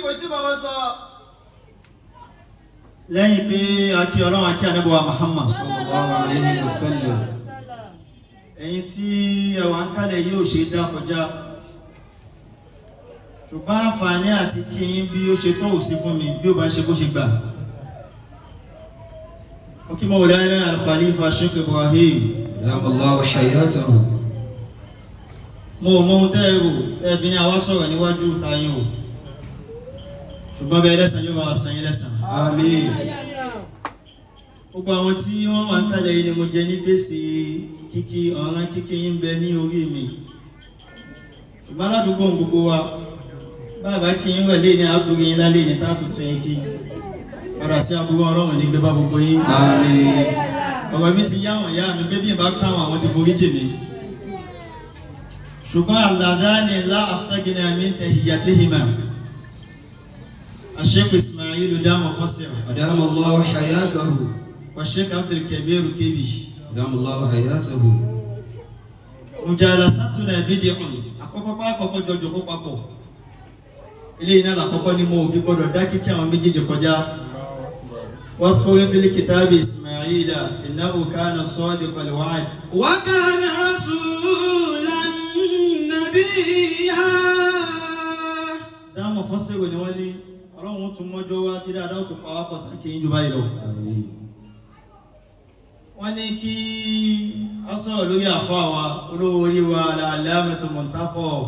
kò tí mo wọ́n sọ. lẹ́yìn pé akí ọlọ́run akí ànábì wa Muhammad sallallahu alayhi wa sallam. ẹ̀yin tí ẹwà ń kálẹ̀ yóò ṣe dá kọjá ṣùgbọ́n àǹfààní àti kíyín bí ó ṣe tó ò sí fún mi bí ó bá ṣe bó ṣe gbà. ó kí Mawlana al-Khalifa Sheikh Ibrahim Allahu hayatahu. mo mọ ohun tẹ́ ẹ̀rù ẹ̀fì ní àwa sọ̀rọ̀ níwájú tayín o ṣùgbọ́n bẹ́ẹ̀ lẹ́sàn yóò máa san yín lẹ́sàn. Àmín. gbogbo àwọn tí wọ́n wà ń kálẹ̀ yìí ni mo jẹ ní gbèsè kíkí ọ̀ràn kíkí yín bẹ ní orí mi ṣùgbọ́n aládùúgbò gbogbo wa bàbá kí yín wẹ̀ léèní àtúrí yín lálé ní táàtútù yín kí padà sí aburú ọlọ́run ní gbébá gbogbo yín. Àmín. ọ̀rọ̀ mi ti yáwọn ìyá mi bébí ìbá káwọn àwọn ti forí jì mí ṣùgbọ́n àlàdáni lá àṣtàgìnà mi tahiyyatihima Sheikh Ismail dámọ̀ fọ́sẹ̀ Allahu hayatahu. wa Sheikh Abdul Kabir Kebi Allahu hayatahu. mujalasatuna bid'un àkọ́kọ́ jọjọ kó papọ̀ ilé iná làkọ́kọ́ ní mo fi gbọ́dọ̀ dá kíkí àwọn méjèèjì kọjá واذكر في الكتاب إسماعيل إنه كان صادق الوعد وكان رسولا نبيا. dáàmú fọ́sẹ̀wò ni wọ́n ní ọlọ́run tún mọ́jọ́ wá tí dáadáa tún pàwọ́ pọ̀ kí n jù báyìí lọ. wọ́n ní kí a sọ̀rọ̀ lórí àfáà wa olówó orí wa al-allamatu Muntaqoh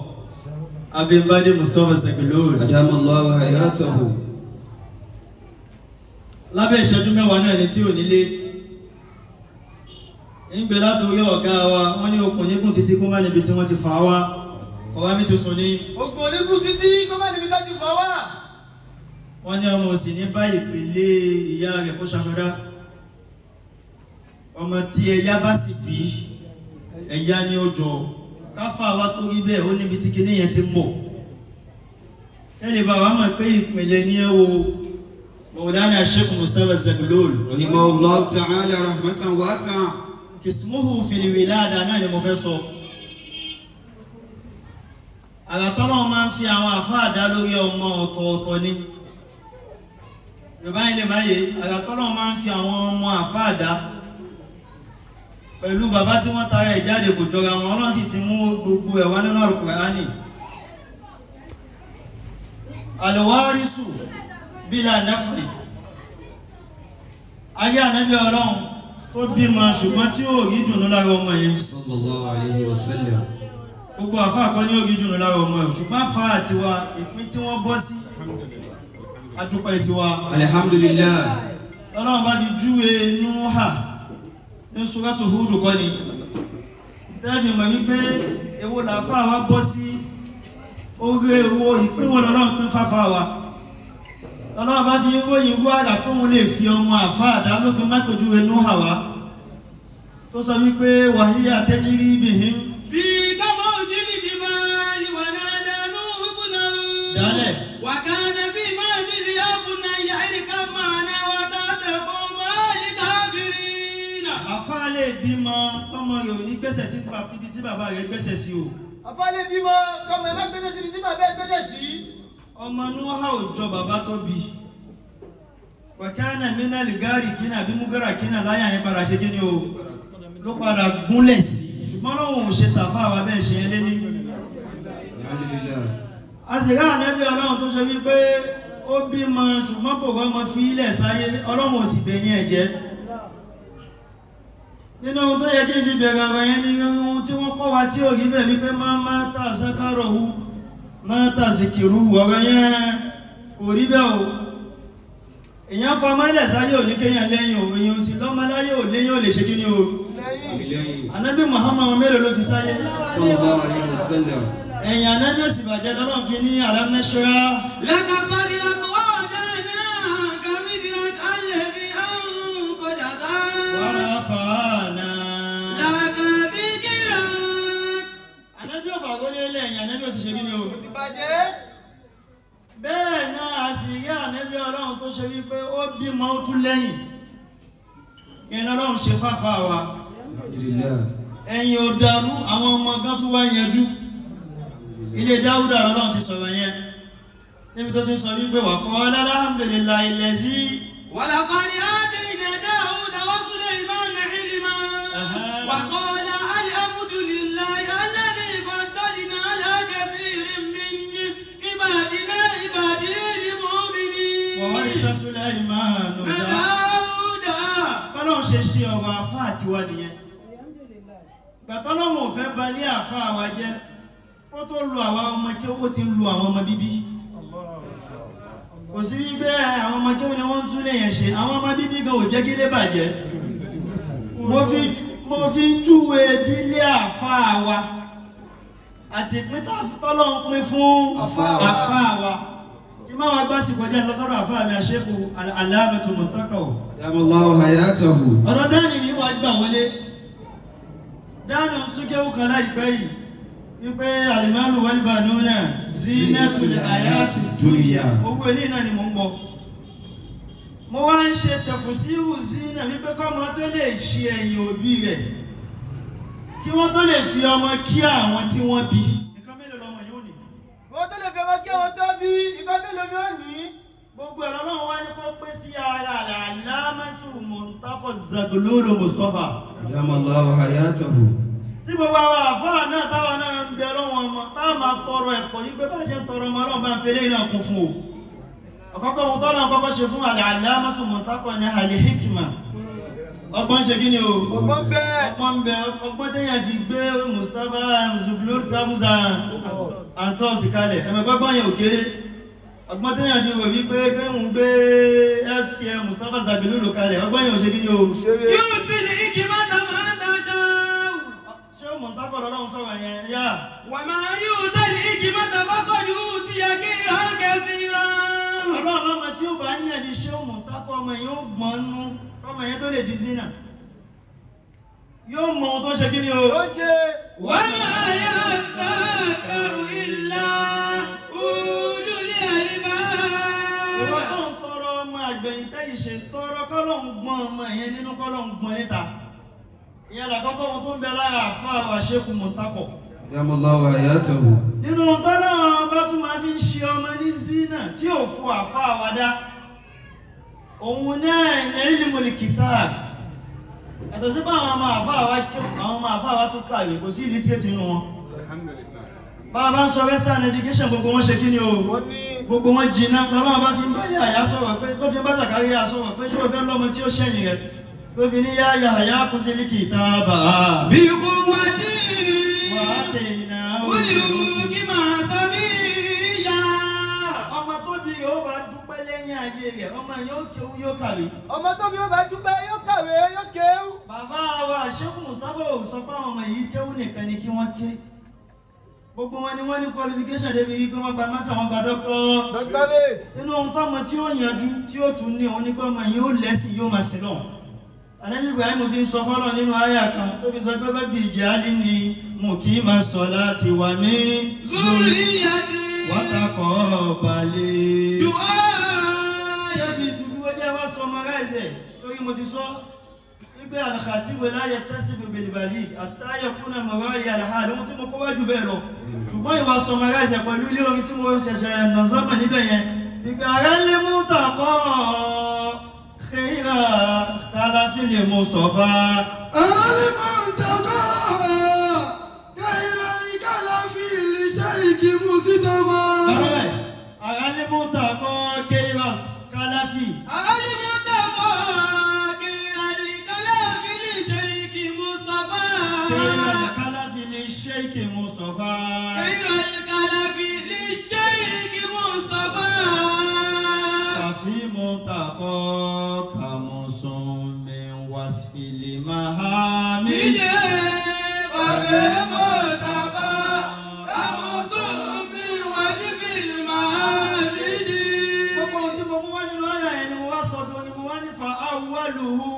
Abimbade mustapha Zuglool Allahu hayatahu. lábẹ́ ìṣẹ́jú mẹ́wàá náà ni tí ò nílé nígbè látòrí ọ̀gá wa wọ́n ní okùn nígùn títí kó má níbi tí wọ́n ti fà á wá kọ̀wá mi ti sùn ní. Ògùn onígun títí kó má níbi tó ti fà wá. wọ́n ní ọmọ òsì ní báyìí pèlè ìyá rẹ̀ kó ṣaṣọdá ọmọ tí ẹ̀yà bá sì bí ẹ̀yà ní ọjọ́ káfà wa tó rí bẹ́ẹ̀ ó níbi tí kinní yẹn ti mọ̀ ẹ̀lẹ́ bá wa mọ̀ pé ìpìlẹ̀ ní ẹ wo Mawlana Sheikh Mustapha Zuglool rahimahullahu ta'ala rahmatan wasi'a. kìsìmúhù fil wilada náà ni mo fẹ́ sọ àlàtọ́lọ́ máa ń fi àwọn àfáà dá lórí ọmọ ọ̀tọ̀ọ̀tọ̀ ni yorùbá yìí lè máa yé àlàtọ́lọ́ máa ń fi àwọn ọmọ àfáà dá pẹ̀lú bàbá tí wọ́n tara ẹ̀ jáde kò jọra wọn Ọlọ́run sì ti mú gbogbo ẹ̀ wá nínú Al-Qur'ani al-warisu bila nafri ayé ànábì Ọlọ́run tó bímọ ṣùgbọ́n tí ó rí dùnú lára ọmọ yẹn sallallahu alayhi wa sallam. gbogbo àfáà kọ́ ní ó rí dùnú lára ọmọ yẹn ṣùgbọ́n àfáà àti wa ìpín tí wọ́n bọ́ sí adúpẹ́ ti wa alhamdulillah. Ọlọ́run bá fi júwe Núhà ní Suratu Hud kọ́ ni tẹ́ẹ̀fì mọ̀ wípé èwo làfáà wa bọ́ sí orí èwo ìpín wọn lọ́lọ́run pín fáfáà wa Ọlọ́run bá fi ròyìn wú àlà tó ń lè fi ọmọ àfáà dá ló fi má pèjúwe Núhà wá tó sọ wípé wàhíyà tajri bihim fi kama ojili jibali wa nada nuhu ibnahu dálẹ̀ wa kana fi manzili yabna yahrika mana wa tataqum mali kafirin. àfáà lè bímọ tọmọ rẹ̀ ò ní gbẹ́sẹ̀ tí ibi tí bàbá rẹ̀ gbẹ́sẹ̀ sí o Àfáà lè bímọ kọ́mọ ẹ̀ má gbẹ́sẹ̀ síbi tí bàbá ẹ̀ gbẹ́sẹ̀ sí. ọmọ Núhà ò jọ bàbá tó bí wàkánà mínàlì gáàrì kínà bí múgàrà kínà láyà yẹn padà ṣe kíni o ló padà gúnlẹ̀ sí ṣùgbọ́n lọ́wọ́ ò ṣe tàfà wà bẹ́ẹ̀ ṣe yẹn lé ní. a sì rá ànábì Ọlọ́run tó ṣe wípé ó bímọ ṣùgbọ́n kò rọ́mọ fi ilẹ̀ sáyé Ọlọ́run ò sì bẹ̀yìn ẹ̀jẹ̀ nínú ohun tó yẹ kí n fi bẹ̀rẹ̀ ọ̀rọ̀ yẹn ní ohun tí wọ́n kọ́ wa tí ò rí bẹ́ẹ̀ wípé máa tà sákàrọ̀ hu máa tà síkìrú ọ̀rọ̀ yẹn kò rí bẹ́ẹ̀ o èyàn fa máìlẹ̀ sáyé ò ní kéyàn lẹ́yìn o èyàn sì lọ́mọláyé ò léyìn ò lè ṣe kí ní o Ànábì Muhammad mélòó ló fi sáyé sallallahu alayhi wa sallam. ẹ̀yìn Ànábì ò sì bàjẹ́ lọ́nà fi ní alam nashrah laka fadilatu wa wadanaka midrak alladhi anqadha wa rafa'na laka dhikrak. Ànábì ò fàgọ́lé lẹ́yìn Ànábì ò sì ṣe kí ní o Ìbàjẹ́. bẹ́ẹ̀ náà a sì rí Ànábì Ọlọ́run tó ṣe wípé ó bímọ ó tún lẹ́yìn ìyẹn Ọlọ́run ṣe fáfá wa alhamdulillah. ẹ̀yìn ò dàrú àwọn ọmọ gan tún wá yanjú ilé Dáúdà Ọlọ́run ti sọ̀rọ̀ yẹn níbi tó ti sọ wípé wa qala alhamdulillahi allazi ولقد آتينا داود وسليمان علما وقال الحمد لله الذي فضلنا على كثير من عباده المؤمنين وورث سليمان داود. bọ́lá ṣe ṣe ọ̀rọ̀ àfá àti wà nìyẹn gbàtọ́lọ́wọ̀n ò fẹ́ balẹ̀ àfá àwa jẹ́ ó tó lu àwọn ọmọ kí ó ti lu àwọn ọmọ bíbí kò sí wípé àwọn ọmọ kí ni wọ́n tún lè yẹn ṣe àwọn ọmọ bíbí gan ò jẹ́ kí lè bàjẹ́ mo fi júwe bílé àfá wa àti pín tọ́lọ́run pín fún àfá wa ìmọ̀ àwọn agbásí kọjá lọ́sọ́rọ̀ àfá mi Sheikh aláàmẹ́tò Muntaqoh Allahu hayatahu. ọ̀rọ̀ dání ni wọ́n gbà wọlé dání tún kéwù kan láìpẹ́ yìí wípé alimalu walbanuna zinatul hayatid dunya owó ilé náà ni mo ń gbọ́ mo wá ń ṣe tẹ̀fùsíwù zina wípé kọ́mọ tó lè ṣe ẹ̀yìn òbí rẹ̀ kí wọ́n tó lè fi ọmọ kí àwọn tí wọ́n bí nǹkan mélòó lọmọ yóò ní Wọ́n tó lè fi ọmọ kí àwọn tó bí nǹkan mélòó ni ó ní. gbogbo ẹ̀rọ náà wá ní kó pé sí ara alámẹ́tù Muntaqoh Zuglool mustapha Allahu hayatahu. tí gbogbo àwọn àfáà náà táwọn náà ń bẹ lọ́wọ́ ọmọ táwọn máa tọrọ ẹ̀kọ́ yìí pé bá ṣe ń tọrọ ọmọ ọlọ́run bá ń fẹ́lẹ́ iná kún fún o ọ̀kọ́kọ́ ohun tọ́lọ́ kọ́kọ́ ṣe fún alámẹ́tù Muntaqoh ní al-hikma ọgbọ́n ṣe kí ni o ọgbọ́n bẹ ọgbọ́n téèyàn fi gbé mustapha Zuglool tabuza àtọ́sí kalẹ̀ ẹ̀mẹ̀gbọ́gbọ́n yẹn ò kéré ọgbọ́n téèyàn fi wò wípé kéhùn gbé healthcare mustapha Zuglool kalẹ̀ ọgbọ́n yẹn ò ṣe kí ni o yóò ti ní ìkìmọ́tà máa ń dáṣà. ṣé o Muntaqoh lọ́rùn sọ̀rọ̀ yẹn yá وما يؤتى الحكمة فقد أوتي خيرا كثيرا. ọlọ́run ọmọ tí ó bá ń yẹn bí ṣé o Muntaqoh ọmọ yẹn ó gbọ́n nú ọmọ yẹn tó lè di zina yóò mọ ohun tó ṣe kí ni o وما يذكر إلا أولو الألباب. ìwọ tó ń tọrọ ọmọ àgbẹ̀yìn tẹ́yìn ṣe tọrọ kọ́lọ̀ ń gbọ́n ọmọ yẹn nínú kọ́lọ̀ ń gbọ́n níta ìyẹn làkọ́kọ́ ohun tó ń bẹ lára àfáà wa Sheikh Muntaqoh Allahu hayatahu. nínú tọ́lọ́ bá tún máa fi ń ṣe ọmọ ní zina tí ò fún àfáà wa dá òun náà ní ilmul kitab ẹ̀tọ́ sí pé àwọn ọmọ àfáà wa tún kàwé kò sí illiterate nínú wọn bá bá ń sọ western education gbogbo wọn ṣe kí ni o gbogbo wọn jìnnà lọ́wọ́ bá fi ń bá Yahya sọ̀rọ̀ pé tó fi ń bá Zakariya sọ̀rọ̀ pé ṣé o fẹ́ lọ́mọ tí ó ṣẹ̀yìn rẹ̀ ló fi ní yá Yahya khudhil kitaba بقوة وآتيناه والحكمة صبيا. ọmọ tó bí yóò bá dúpẹ́ lẹ́yìn ayé rẹ̀ ọmọ yóò kéwú yóò kàwé Ọmọ tó bí ó bá dúpẹ́ yóò kàwé yóò kéwú. bàbá wa Sheikh Mustapha ò sọ fáwọn ọmọ yìí kéwú nìkan ni kí wọ́n ké gbogbo wọn ni wọ́n ní qualification débi wípé wọ́n gba master wọn gba Doctorate. nínú ohun tọ́mọ tí ó yanjú tí ó tún ní òun ní pé ọmọ yìí ó lẹ́sìn yóò máa sin lọ́wọ́ Ànábì Ibrahim fi ń sọ fọ́lọ́ nínú àyà kan tó fi sọ pé rabbi ij'alni muqima salati wa min ذريتي wa taqabbal دعاء. débi tuntun ó jẹ́ wá summarize torí mo ti sọ wípé al-khatib la yattasifu bil-baligh hatta yakuna mara'i al-hal ohun tí mo kọ́ wájú bẹ́ẹ̀ lọ ṣùgbọ́n ìwà summarize pẹ̀lú ilé orin tí mo ṣẹ̀ṣẹ̀ nàzọ́mọ̀ níbẹ̀ yẹn wípé ààrẹ lè mú tàkọ́ khayra khalafil mustapha ààrẹ lè mú tàkọ́ khayra khalafi Sheikh Mustafa Safi Muntaqoh kamusun min wasfil mahamid gbogbo ohun tí mo mú wá nínú àyà yẹn ni mo wá sọ́dọ̀ ni mo wá ní fa awwaluhu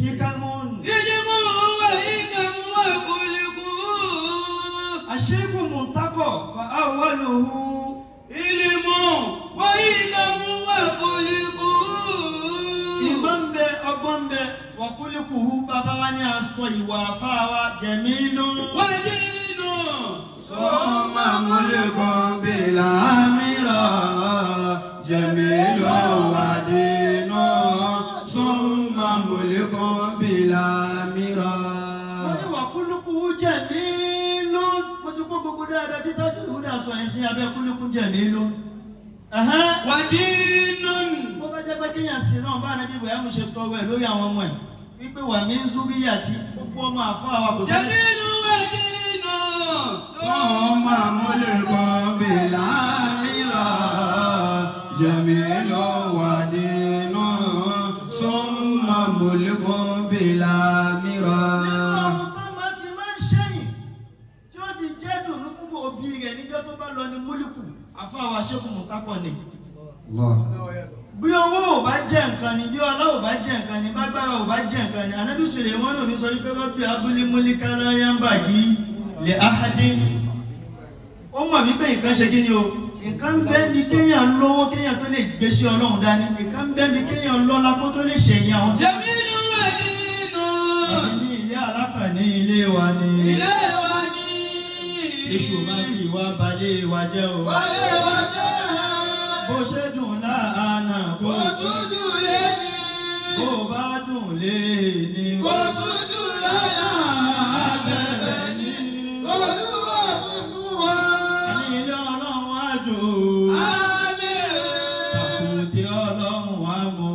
hikamun Sheikh Muntaqoh fa awwaluhu ìmọ̀ ń bẹ ọgbọ́n ń bẹ wa kulikuhu bàbá wa ní aṣọ ìwà àfáàwà jamilun ثم ملك بلا مرى dáadáa tí tájú lùdà sọ yẹn sí abẹ́ kúlùkùn jẹ̀mí ló. Wàdínún. Bó bá jẹ́ pé kéèyàn sí náà bá nàbí ìwé àmì ṣe tọrọ ẹ̀ lórí àwọn ọmọ ẹ̀ wípé wà mí ń zúrí àti gbogbo ọmọ àfọ́ àwa kò sẹ́ni. Jẹ̀mínú wàdínú. Summa mulkun bila mira. Jamilu wadinu. Summa mulkun bila mira. Nínú ọ̀run tó máa fi máa ń ṣẹ́yìn tí ó di jẹ́ dùnú fún òbí rẹ̀ níjọ́ tó bá lọ ní múlùkù àfọ́ àwa Sheikh Muntaqoh ni. Allah. Bí owó ò bá jẹ́ nǹkan ni bí ọlá ò bá jẹ́ nǹkan ni bágbára ò bá jẹ́ nǹkan ni Ànábì Sùlẹ̀mánù ò ní sọ wípé Rabbi abúlé múlíkà láyá ń bàgí lè áhádé. Ó mọ̀ wípé nǹkan ṣe kí ni o nǹkan bẹ́ẹ̀ bí kéèyàn lówó kéèyàn tó lè gbéṣẹ́ Ọlọ́run dání nǹkan bẹ́ẹ̀ bí kéèyàn lọ́lá kó tó lè ṣèyàn àwọn. Jẹ̀mínú wàdínú. Ní ilé alákàn ní ilé wa ni. Ilé wa ní. Èṣù máa fi ìwà balẹ̀ wa jẹ́ o. Balẹ̀ wa jẹ́. Bó ṣe dùn láàánà kó tún dùn lẹ́ni. bó bá dùn lé ní. Kò tún dùn lọ́la. Abẹ́rẹ́ ní. Olúwa fún wa. Ní ilé Ọlọ́run àjò. Àmín. Àkùtì Ọlọ́run àmọ́.